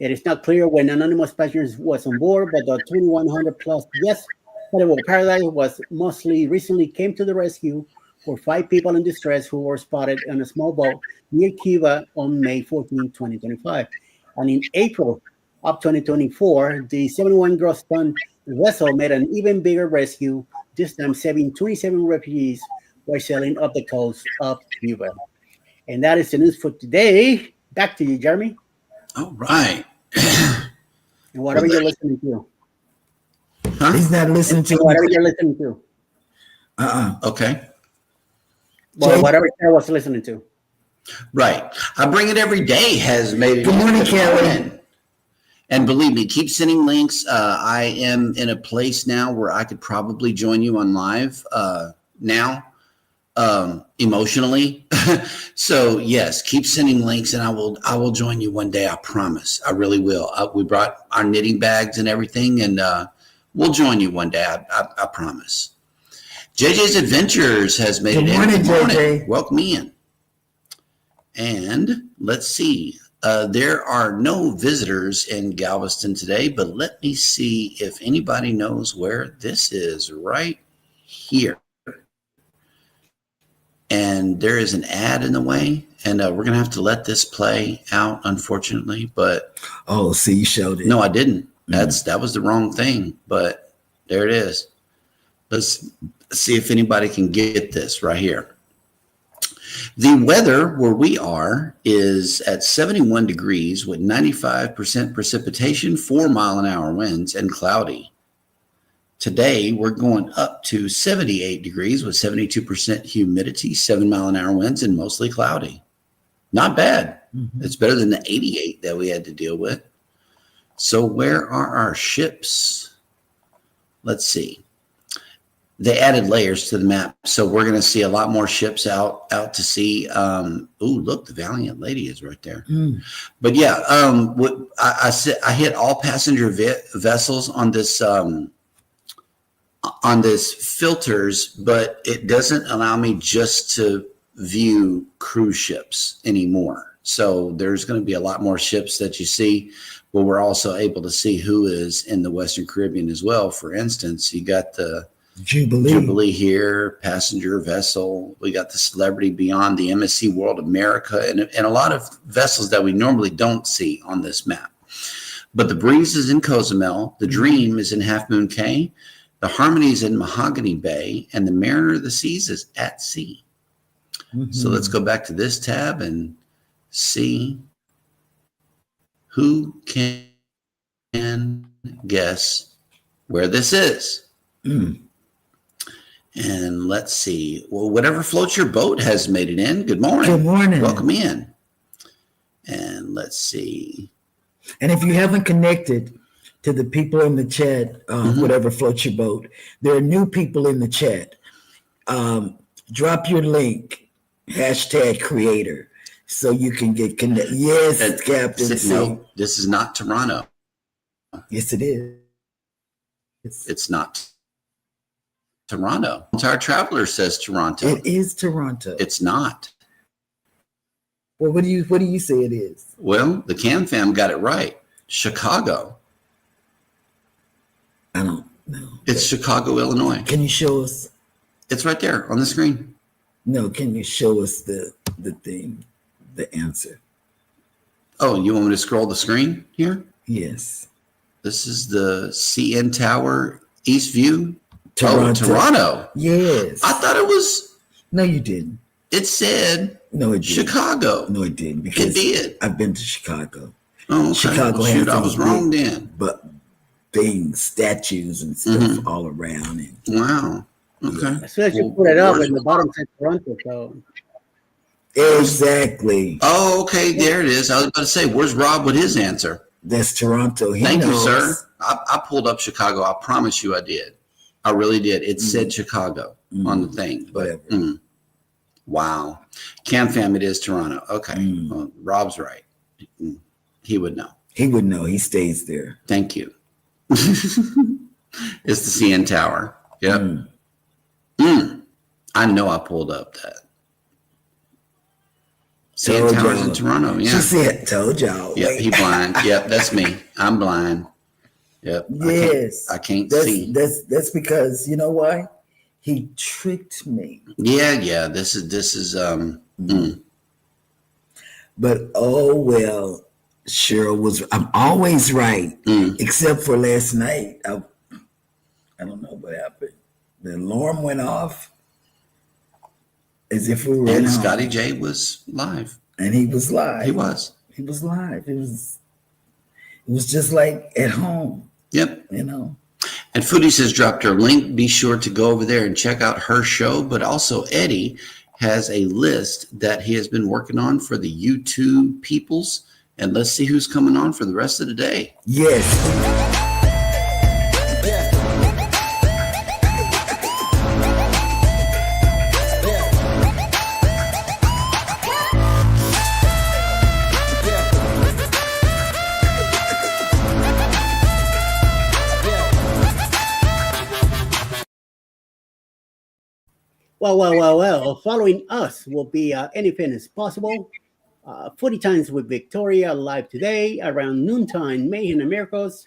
It is not clear when anonymous passengers was on board, but the 2,100 plus guests Carnival Paradise was mostly recently came to the rescue for 5 people in distress who were spotted on a small boat near Cuba on May 14, 2025. And in April of 2024, the 71 gross ton vessel made an even bigger rescue, this time saving 27 refugees while sailing up the coast of Cuba. And that is the news for today. Back to you, Jeremy. All right. And whatever you're listening to. Huh? He's not listening to whatever you're listening to. Okay. Well, whatever Sarah was listening to. Right. I Bring It Every Day has made it. Good morning, Karen. And believe me, keep sending links. I am in a place now where I could probably join you on live now, emotionally. So yes, keep sending links, and I will join you one day. I promise. I really will. We brought our knitting bags and everything, and we'll join you one day. I promise. JJ's Adventures has made it in. Good morning, JJ. Welcome in. And let's see. There are no visitors in Galveston today, but let me see if anybody knows where this is. Right here. And there is an ad in the way, and we're going to have to let this play out, unfortunately. But oh, see, you showed it. No, I didn't. That was the wrong thing, but there it is. Let's see if anybody can get this right here. The weather where we are is at 71 degrees with 95% precipitation, 4-mile-an-hour winds, and cloudy. Today, we're going up to 78 degrees with 72% humidity, 7-mile-an-hour winds, and mostly cloudy. Not bad. Mm-hmm. It's better than the 88 that we had to deal with. So where are our ships? Let's see. They added layers to the map, so we're going to see a lot more ships out to sea. Look, the Valiant Lady is right there. But yeah, I hit all passenger vessels on this filters, but it doesn't allow me just to view cruise ships anymore. So there's going to be a lot more ships that you see, but we're also able to see who is in the Western Caribbean as well. For instance, you got the Jubilee here, passenger vessel. We got the Celebrity Beyond, the MSC World America, and a lot of vessels that we normally don't see on this map. But the Breeze is in Cozumel, the Dream is in Half Moon Cay, the Harmony is in Mahogany Bay, and the Mariner of the Seas is at sea. Mm-hmm. So let's go back to this tab and see who can guess where this is. And let's see. Well, whatever floats your boat has made it in. Good morning. Good morning. Welcome in. And let's see. And if you haven't connected to the people in the chat, whatever floats your boat, there are new people in the chat. Drop your link, #creator, so you can get connected. Yes, Captain. No, this is not Toronto. Yes, it is. It's not Toronto. Entire Traveler says Toronto. It is Toronto. It's not. Well, what do you say it is? Well, the Cam fam got it right. Chicago. I don't know. It's Chicago, Illinois. Can you show us? It's right there on the screen. No, can you show us the thing, the answer? Oh, you want me to scroll the screen here? Yes. This is the CN Tower East View. Toronto. Oh, Toronto. Yes. I thought it was. No, you didn't. It said No, it didn't. Chicago. No, it didn't. It did. I've been to Chicago. Oh, okay. Chicago Well, has shoot, I was wrong then. But things, statues and stuff all around. And Wow. Okay. As soon as you put it up, in the bottom said Toronto. So exactly. Oh, okay. There it is. I was about to say, where's Rob with his answer? That's Toronto. He Thank you, knows. sir. I pulled up Chicago. I promise you I did. I really did. It said Chicago on the thing. But wow. Cam fam, it is Toronto. Okay. Well, Rob's right. He would know. He would know. He stays there. Thank you. It's the CN Tower. Yep. I know I pulled up that. CN Tower's in Toronto. Yeah. She said, told y'all. Yep, he blind. Yep, that's me. I'm blind. Yep. Yes. I can't that's, see. That's because, you know why? He tricked me. Yeah. This is But oh well, Cheryl was. I'm always right, except for last night. I don't know what happened. The alarm went off, as if we were. And Scotty J was live, and he was live. He was live. It was just like at home. Yep. You know. And Foodies has dropped her link. Be sure to go over there and check out her show. But also Eddie has a list that he has been working on for the YouTube peoples. And let's see who's coming on for the rest of the day. Yes. Well. Following us will be Anything is Possible. 40 Times with Victoria live today around noontime. Mayhem and Miracles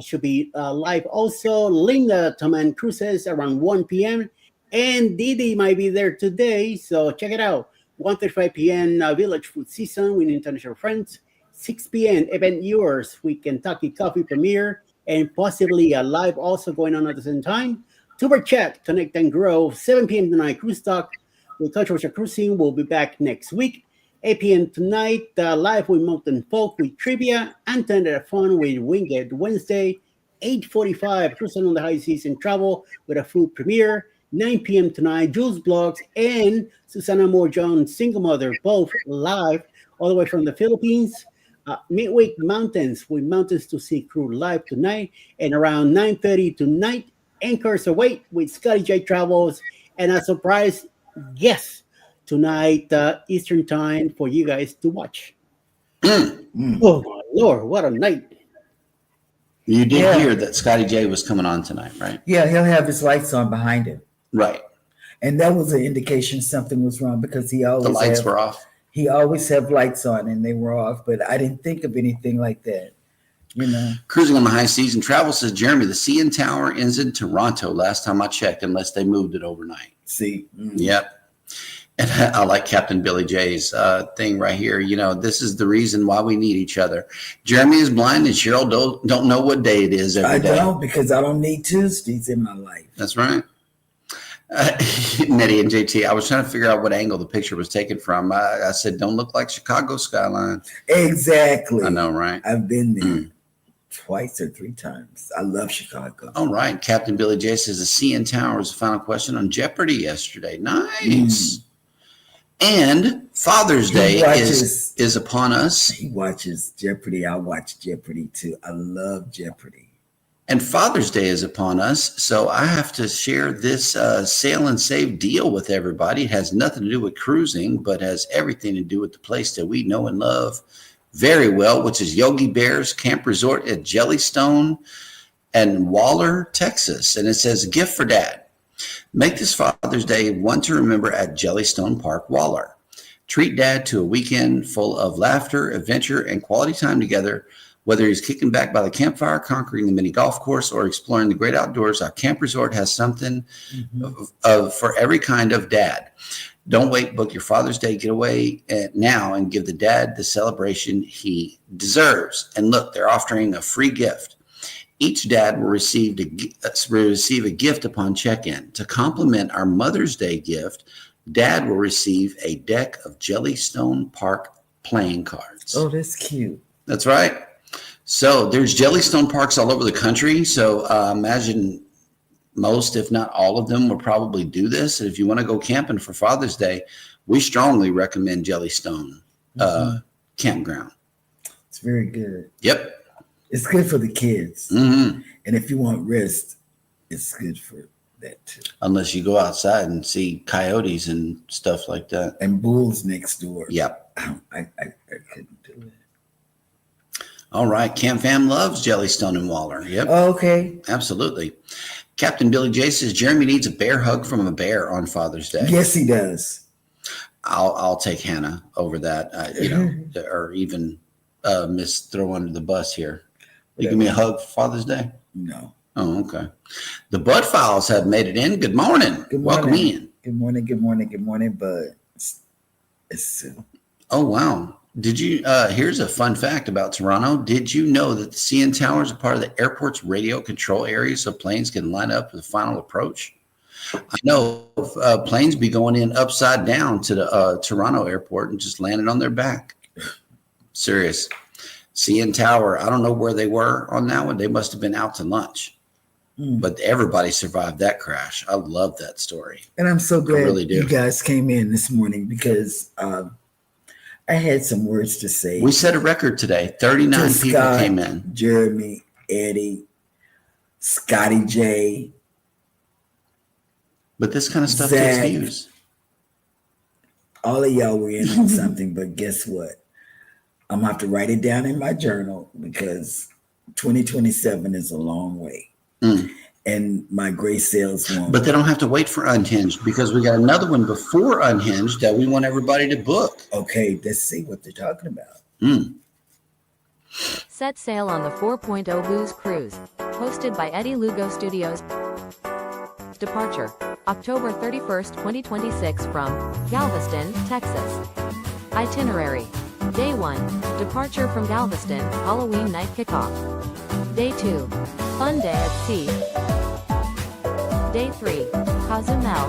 should be live also. Linda Toman Cruises around 1 p.m. And Didi might be there today, so check it out. 1:35 p.m. Village Food Season with international friends. 6 p.m. Event Yours with Kentucky Coffee premiere and possibly a live also going on at the same time. Tuber Chat, Connect and Grow, 7 p.m. tonight. Cruise Talk with Controversial Cruising will be back next week. 8 p.m. tonight, live with Mountain Folk with trivia. Anton Fun with Winged Wednesday. 8:45, Cruising on the High Seas and Travel with a food premiere. 9 p.m. tonight, Jules Blogs and Susanna Moore John, Single Mother, both live all the way from the Philippines. Midweek Mountains with Mountains to See crew live tonight. And around 9:30 tonight, Anchors Await with Scotty J Travels and a surprise guest tonight, Eastern time for you guys to watch. Oh my Lord, what a night. You did hear that Scotty J was coming on tonight, right? Yeah, he'll have his lights on behind him. Right. And that was an indication something was wrong because he always the lights were off. He always have lights on and they were off, but I didn't think of anything like that. You know, Cruising on the High Seas and Travel says, Jeremy, the CN Tower ends in Toronto last time I checked, unless they moved it overnight. See? Yep. And I like Captain Billy J's thing right here. You know, this is the reason why we need each other. Jeremy is blind and Cheryl don't know what day it is every day. I don't, because I don't need Tuesdays in my life. That's right. Nettie and JT, I was trying to figure out what angle the picture was taken from. I said, don't look like Chicago skyline. Exactly. I know, right? I've been there twice or 3 times. I love Chicago. All right. Captain Billy J says the CN Tower was the final question on Jeopardy yesterday. Nice. And Father's Day is upon us. He watches Jeopardy. I watch Jeopardy too. I love Jeopardy. And Father's Day is upon us. So I have to share this sail and save deal with everybody. It has nothing to do with cruising, but has everything to do with the place that we know and love very well, which is Yogi Bear's Camp Resort at Jellystone and Waller, Texas. And it says, gift for dad. Make this Father's Day one to remember at Jellystone Park, Waller. Treat Dad to a weekend full of laughter, adventure, and quality time together. Whether he's kicking back by the campfire, conquering the mini golf course, or exploring the great outdoors, our camp resort has something for every kind of dad. Don't wait. Book your Father's Day getaway now and give the dad the celebration he deserves. And look, they're offering a free gift. Each dad will receive a gift upon check-in. To complement our Mother's Day gift, Dad will receive a deck of Jellystone Park playing cards. Oh, that's cute. That's right. So there's Jellystone Parks all over the country. So imagine most, if not all of them, will probably do this. And if you want to go camping for Father's Day, we strongly recommend Jellystone Campground. It's very good. Yep. It's good for the kids. Mm-hmm. And if you want rest, it's good for that too. Unless you go outside and see coyotes and stuff like that. And bulls next door. Yep. I couldn't do it. All right. Camp Fam loves Jellystone and Waller. Yep. Okay. Absolutely. Captain Billy J says Jeremy needs a bear hug from a bear on Father's Day. Yes, he does. I'll take Hannah over that, or even Miss Throw under the bus here. You give me a hug for Father's Day? No. Oh, okay. The Bud Files have made it in. Good morning. Good morning. Welcome in. Good morning. Good morning. Good morning, Bud. It's Oh, wow. Did you, here's a fun fact about Toronto. Did you know that the CN towers are part of the airport's radio control area so planes can line up for the final approach? I know planes be going in upside down to the Toronto airport and just landing on their back. Serious. CN Tower, I don't know where they were on that one. They must have been out to lunch. But everybody survived that crash. I love that story. And I'm so glad really do. You guys came in this morning because I had some words to say. We set a record today. 39 to people Scott, came in. Jeremy, Eddie, Scotty J. But this kind of stuff Zach. gets views. All of y'all were in on something, but guess what? I'm going to have to write it down in my journal because 2027 is a long way. And my gray sales won't. But they don't have to wait for Unhinged because we got another one before Unhinged that we want everybody to book. Okay, let's see what they're talking about. Set sail on the 4.0 Booze Cruise, hosted by Eddie Lugo Studios. Departure, October 31st, 2026 from Galveston, Texas. Itinerary, Day 1, departure from Galveston, Halloween night kickoff. Day 2, fun day at sea. Day 3, Cozumel.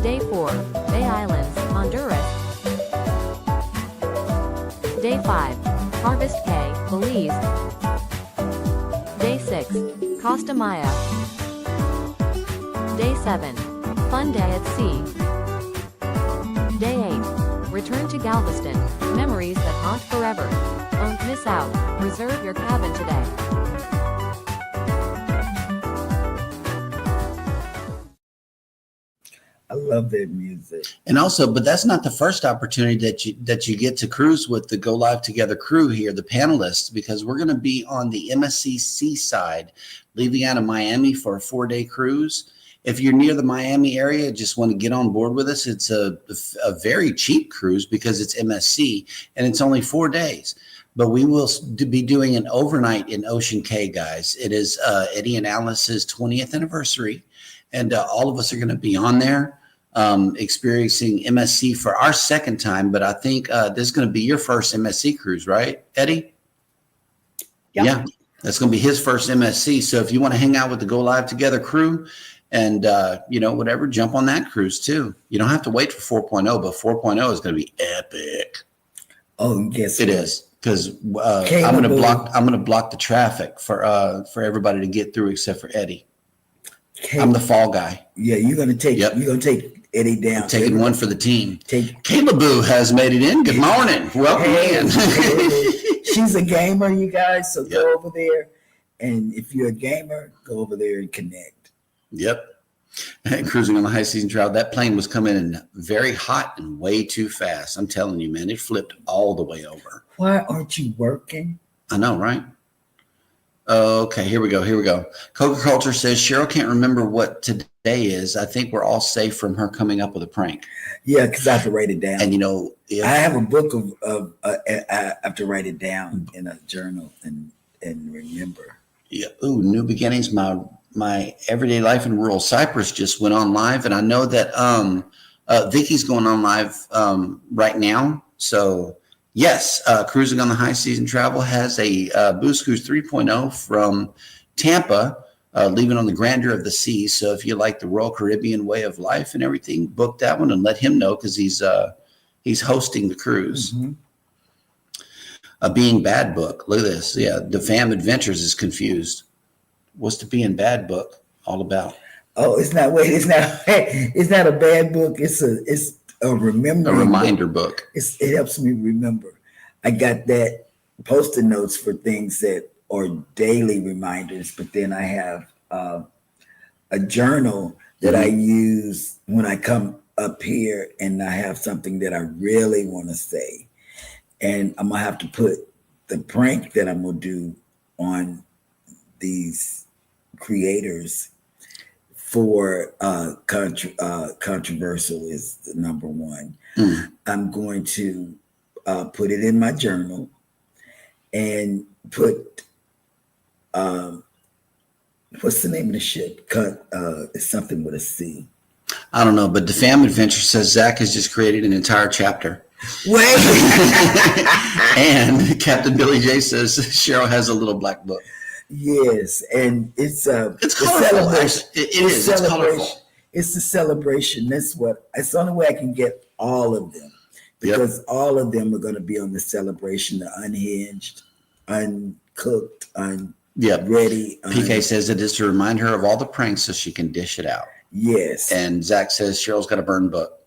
Day 4, Bay Islands, Honduras. Day 5, Harvest Cay, Belize. Day 6, Costa Maya. Day 7, fun day at sea. Day 8, return to Galveston, memories that haunt forever. Don't miss out. Reserve your cabin today. I love that music. And also, but that's not the first opportunity that you get to cruise with the Go Live Together crew here, the panelists, because we're going to be on the MSC Seaside, leaving out of Miami for a 4-day cruise. If you're near the Miami area, just want to get on board with us. It's a very cheap cruise because it's MSC and it's only 4 days. But we will be doing an overnight in Ocean Cay, guys. It is Eddie and Alice's 20th anniversary. And all of us are going to be on there experiencing MSC for our second time. But I think this is going to be your first MSC cruise, right, Eddie? Yep. Yeah, that's going to be his first MSC. So if you want to hang out with the Go Live Together crew and, whatever, jump on that cruise too. You don't have to wait for 4.0, but 4.0 is going to be epic. Oh, yes, It is. Because I'm going to block the traffic for everybody to get through except for Eddie. I'm the fall guy. Yeah, you're gonna take Eddie down. I'm taking one for the team. Take Caleb Boo has made it in. Good morning. Welcome in. She's a gamer, you guys. So go over there, and if you're a gamer, go over there and connect. Yep. Cruising on the high season trail. That plane was coming in very hot and way too fast. I'm telling you, man, it flipped all the way over. Why aren't you working? I know, right? Okay, here we go. Coca Culture says Cheryl can't remember what today is. I think we're all safe from her coming up with a prank. Yeah, because I have to write it down. And you know, I have a book of I have to write it down in a journal and remember. Yeah. Ooh, New Beginnings. My everyday life in rural Cyprus just went on live, and I know that Vicky's going on live right now. So yes, Cruising on the High Season Travel has a Boost Cruise 3.0 from Tampa, leaving on the grandeur of the sea. So if you like the Royal Caribbean way of life and everything, book that one and let him know because he's hosting the cruise. Mm-hmm. A Being Bad book. Look at this. Yeah, the Fam Adventures is confused. What's the Being Bad book all about? Oh, it's not a bad book. It's a reminder book. It helps me remember. I got that Post-it notes for things that are daily reminders, but then I have a journal that I use when I come up here and I have something that I really want to say. And I'm gonna have to put the prank that I'm gonna do on these creators for controversial is the number one. I'm going to put it in my journal and put what's the name of the ship? It's something with a C. I don't know, but the Fam Adventure says Zach has just created an entire chapter. Wait. And Captain Billy J says Cheryl has a little black book. Yes, and it's colorful. It's colorful. It's a celebration. It's the only way I can get all of them, because all of them are going to be on the celebration. The unhinged, uncooked, ready. PK says it is to remind her of all the pranks so she can dish it out. Yes. And Zach says Cheryl's got a burn book.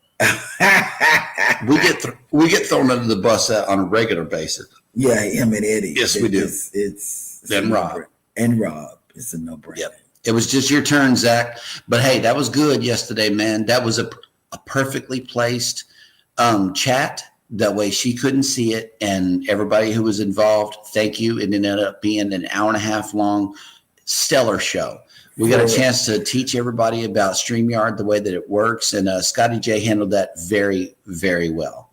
we get thrown under the bus on a regular basis. Yeah, him and Eddie. Yes, we do. It's and Rob. And Rob. It's a no-brainer. Yep. It was just your turn, Zach. But hey, that was good yesterday, man. That was a perfectly placed chat. That way she couldn't see it. And everybody who was involved, thank you. It ended up being an hour and a half long stellar show. We got a chance to teach everybody about StreamYard, the way that it works. And Scotty J handled that very, very well.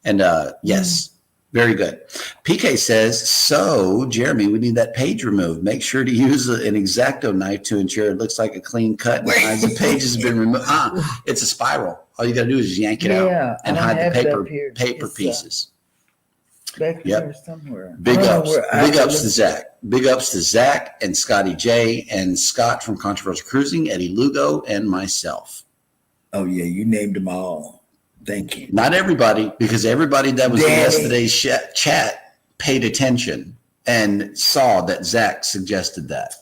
And yes, very good. PK says, so, Jeremy, we need that page removed. Make sure to use an X-Acto knife to ensure it looks like a clean cut and hides the page has been removed. It's a spiral. All you got to do is yank it out and hide the paper pieces. Back here somewhere. Big ups to Zach. Big ups to Zach and Scotty J and Scott from Controversial Cruising, Eddie Lugo, and myself. Oh, yeah, you named them all. Thank you. Not everybody, because everybody that was in yesterday's chat paid attention and saw that Zach suggested that.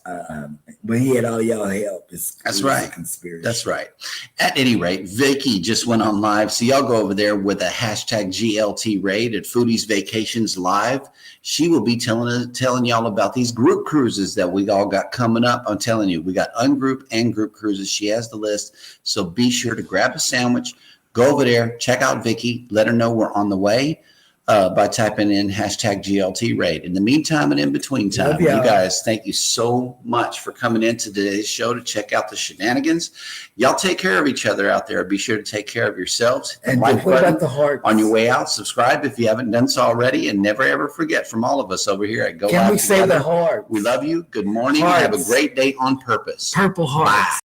But he had all y'all help. That's right. Conspiracy. That's right. At any rate, Vicky just went on live. So y'all go over there with a hashtag GLT raid at Foodies Vacations Live. She will be telling y'all about these group cruises that we all got coming up. I'm telling you, we got ungroup and group cruises. She has the list. So be sure to grab a sandwich, go over there, check out Vicky, let her know we're on the way. By typing in hashtag GLT raid. In the meantime and in between time, you guys, thank you so much for coming into today's show to check out the shenanigans. Y'all take care of each other out there. Be sure to take care of yourselves. And what about the heart? On your way out, subscribe if you haven't done so already, and never ever forget from all of us over here at Go Live. Can we say the heart? We love you. Good morning. Have a great day on purpose. Purple hearts. Bye.